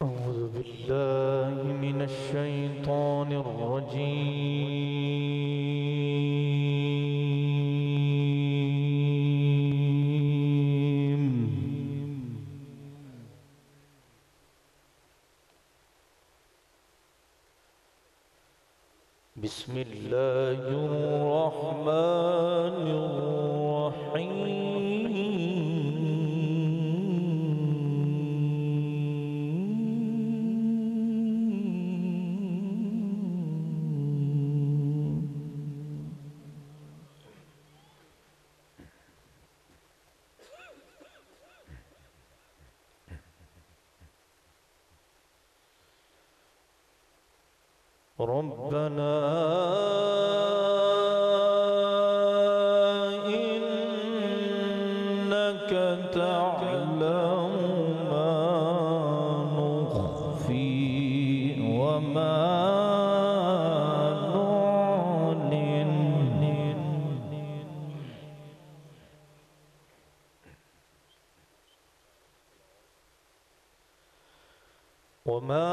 أعوذ بالله من الشيطان الرجيم. بسم الله الرحمن ربنا إنك تعلم ما نخفي وما نعلن وما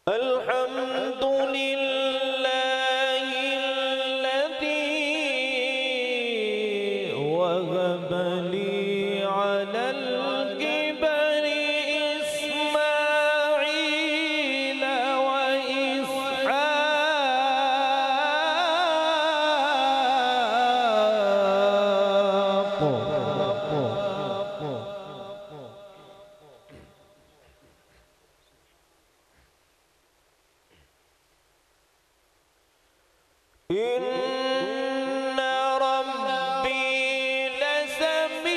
الحمد لله الذي وهب لي على الكبر إسماعيل وإسحاق. إن ربي لسميع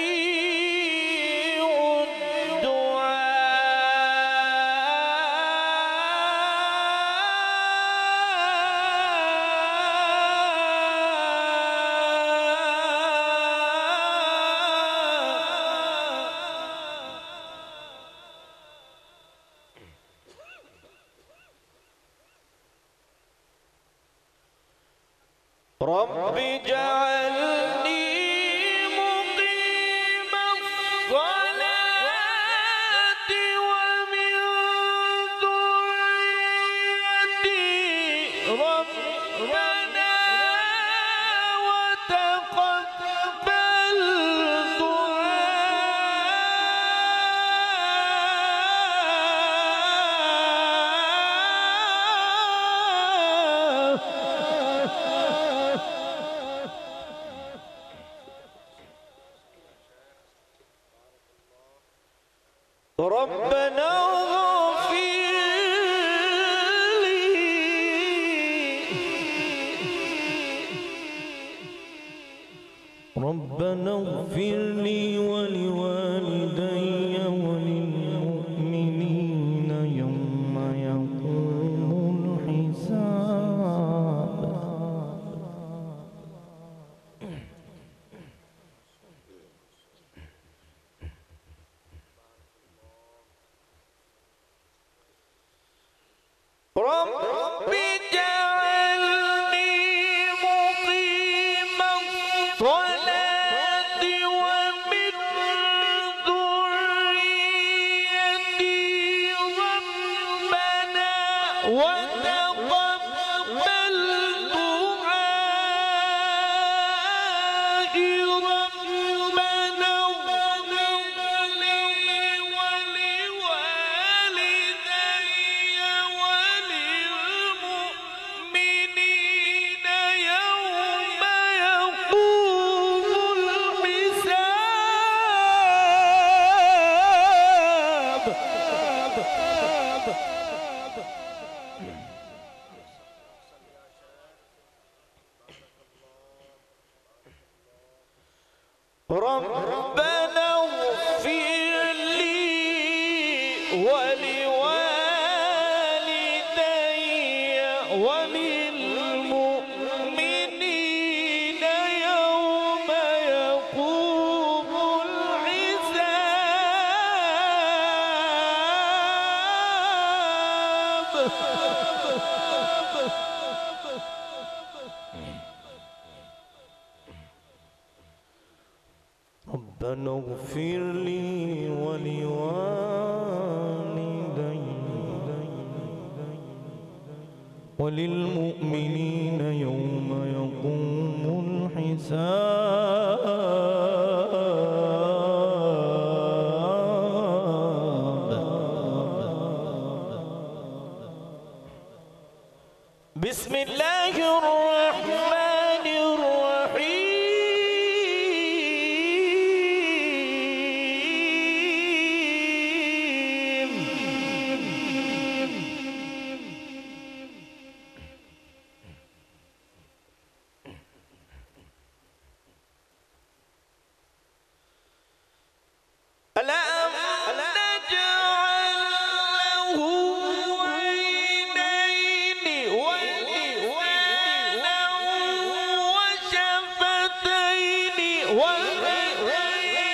رب اجعلني مقيم الصلاة ومن ذريتي ربنا وتقبل ربنا اغفر لي ربنا اغفر لي ولوالدي وللمؤمنين يوم يقوم الحساب. رب اجعلني مقيم الصلاة ومن ذريتي ربنا وتقبل دعائي ربنا اغفر لي ولوالدي وللمؤمنين يوم يقوم الحساب. ربنا اغفر لي ولوالدي وللمؤمنين يوم يقوم الحساب. ربنا اغفر لي ولوالدي وللمؤمنين يوم يقوم الحساب. بسم الله الرحمن الرحيم. ألم نجعل له عينين ولسانا وشفتين وهديناه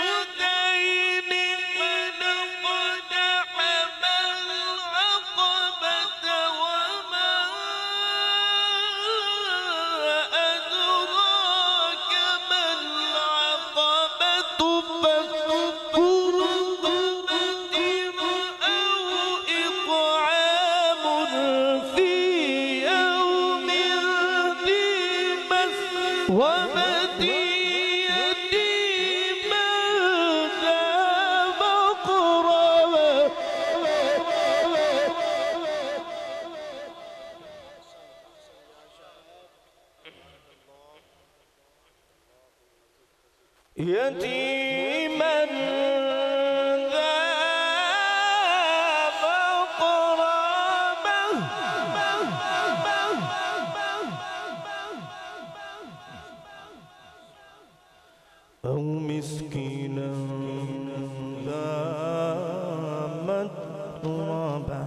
النجدين فلاقتحم العقبة وما أدراك ما العقبة فك رقبة أو إطعام في يوم ذي مسغبة يتيما ذا مقربة. يتيما ذا مقربة أو مسكينا ذا متربة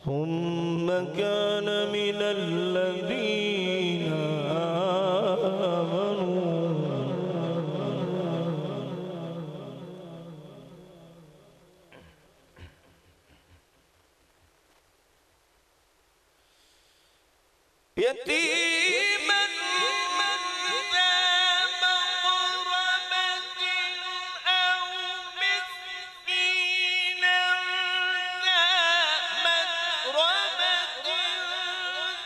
ثم كان من الذين يتيما ذا مقربة أو مسكينا ذا متربة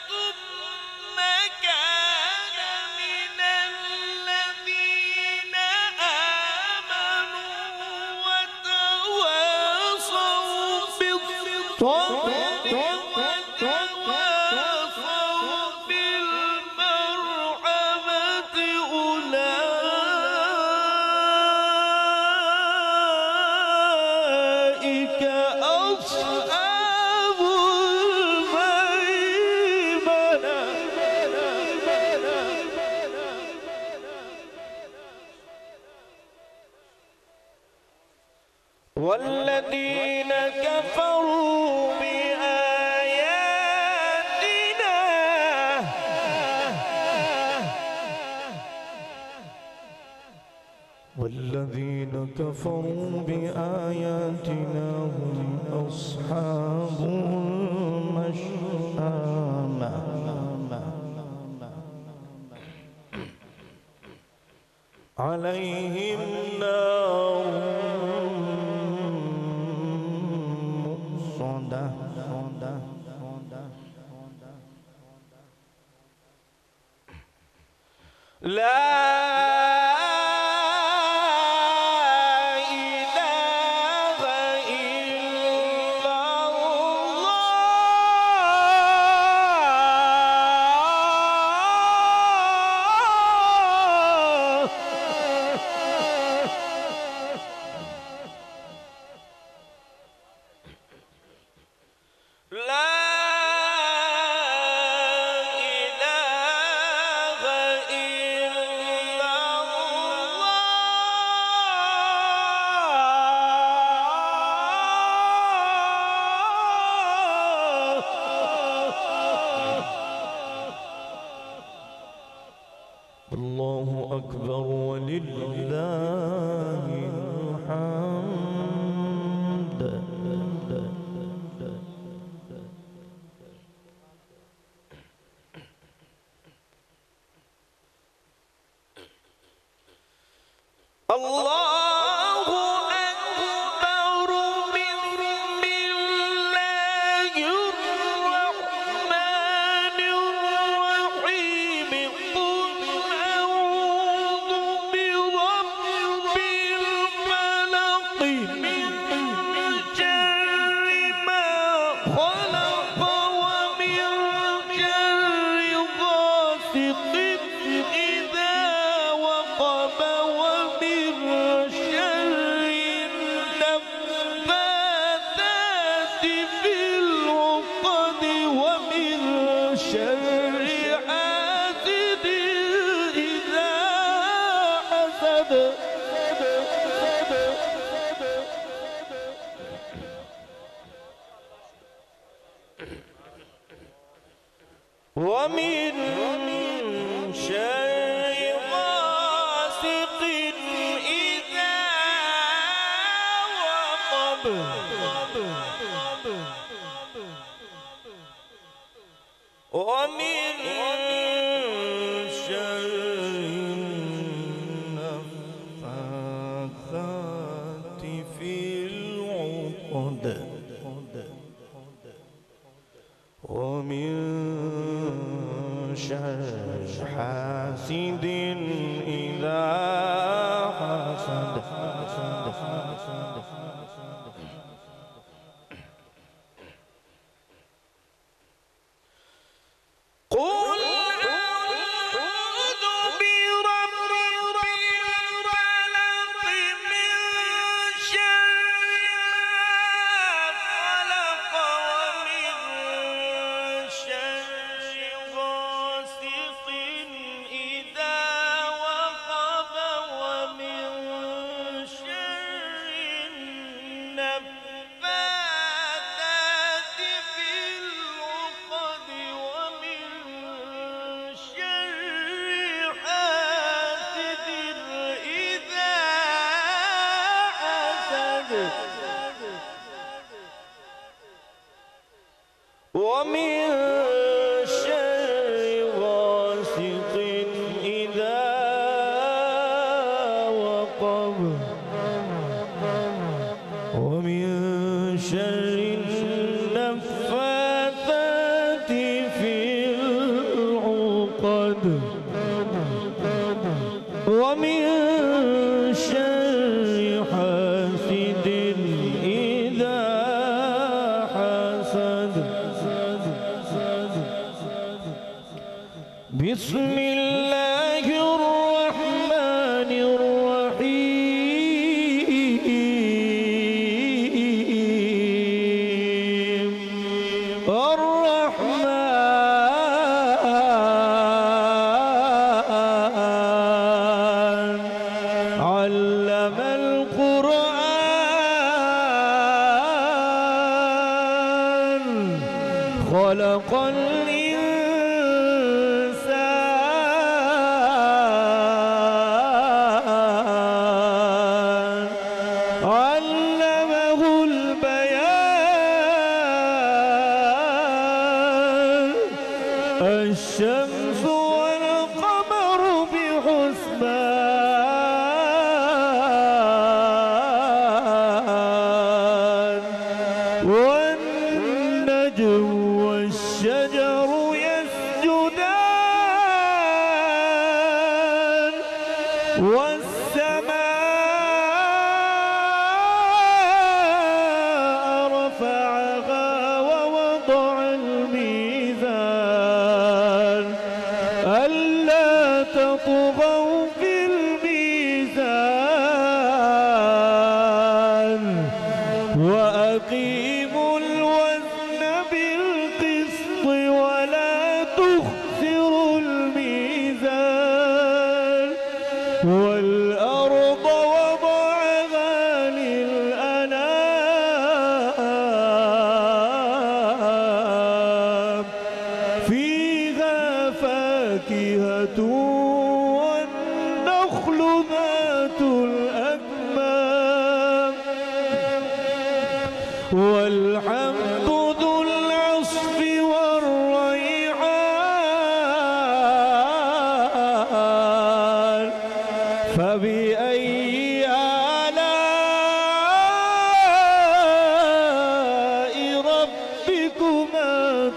ثم كان من الذين آمنوا وتواصوا بالصبر والذين كفروا بآياتنا والذين كفروا بآياتنا هم أصحاب المشأمة عليهم نار مؤصدة لا إله النفاثات في العقد ومن شر حاسد إذا حسد ومن شر غاسق إذا وقب ومن شر النفاثات في العقد ومن شر حاسد إذا حسد قل أعوذ برب الفلق من شر ما خلق ومن شر غاسق إذا وقب ومن شر النفاثات في العقد ومن شر حاسد إذا حسد ومن شر غاسق إذا وقب ومن شر النفاثات في العقد ومن شر حاسد إذا حسد بسم الله الرحمن الرحيم الرحمن علم القرآن خلق الإنسان علمه البيان الشمس والقمر بحسبان والنجم والشجر يسجدان والسماء رفعها ووضع الميزان ألا تطغوا في الميزان وأقيموا الوزن بالقسط ولا تخسروا الميزان والأرض وضعها للأنام فيها فاكهة والنخل ذات الأكمام والحمد ذو العصف والريحان فبأي آلاء ربكما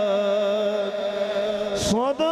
تكذبان صدق